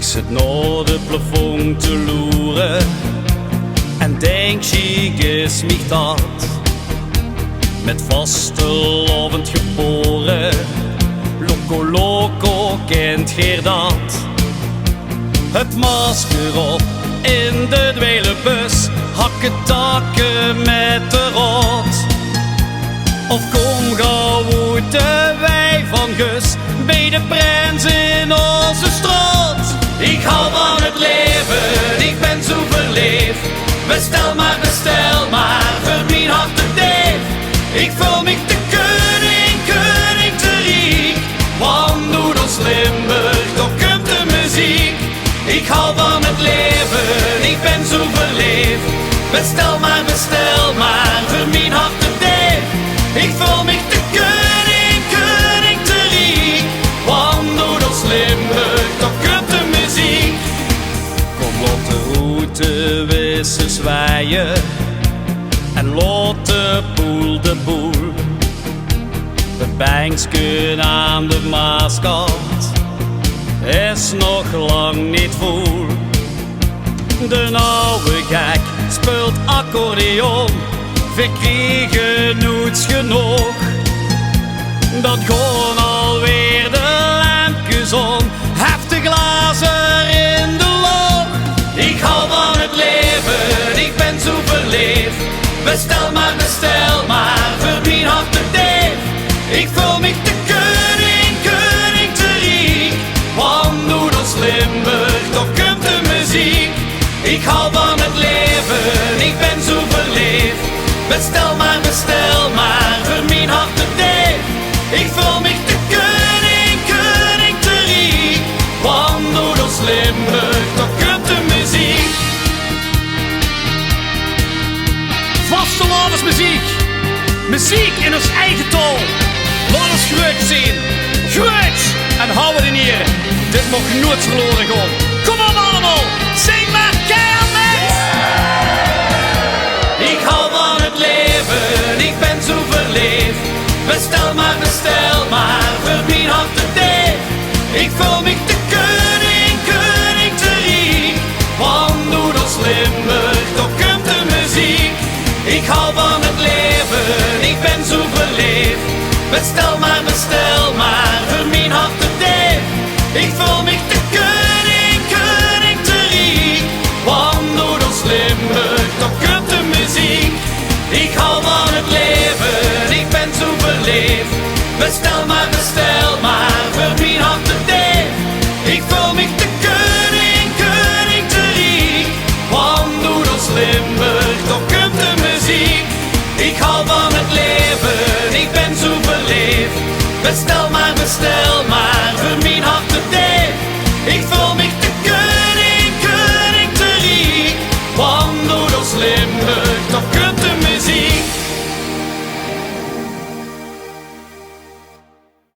zit naar de plafond te loeren en denk, chic is mich dat. Met vastelovend geboren, loco loco kent gij dat. Het masker op in de dwelenbus, hakken takken met de rot. Of kom gauw moeten wij van Gus, bij de prens in onze strot. Ik hou van het leven, ik ben zo verleefd. Bestel maar, voor mijn hart te deef. Ik voel mich de koning te riek. Want doet ons Limburg, toch komt de muziek. Ik hou van het leven, ik ben zo verleefd. Bestel maar, voor mijn hart te deef. Ik voel mich de koning te riek. Want doet ons Limburg, toch komt de muziek. Kom, laat de route wissen zwaaien en laat de boel de boel. De banksken aan de Maaskant is nog lang niet vol. De oude gek speelt accordeon, we kregen nooit genoeg. Dat gaan alweer de lampjes om, heftig glazen in de loog. Ik hou van het leven, ik ben zo verleefd. Bestel maar, voor mijn hart te deef. Ik voel mich de koning te riek. Want doet ons Limburg, toch komt de muziek. Ik hou van het leven, ik ben zo verleefd. Bestel maar, voor mijn hart te deef. Ik voel mich de koning te riek. Want doet ons Limburg, toch komt de muziek. Vastelovensmuziek, muziek in ons eigen tol. Laat ons groot zien, groot en houden in hier. Dit mag nooit verloren gaan. Kom op allemaal, zing maar keihard mee! Ik hou van het leven, ik ben zo verleefd. Bestel maar, voor mijn hart te deef. Ik voel mich de koning te riek. Want doet ons Limburg, toch komt de muziek. Ik hou van het leven, ik ben zo verleefd. Bestel maar, voor mijn hart te deef. Ik voel mich de koning te riek. Want doet ons Limburg, toch komt de muziek. Ik hou van het leven, ik ben zo verleefd. Bestel maar,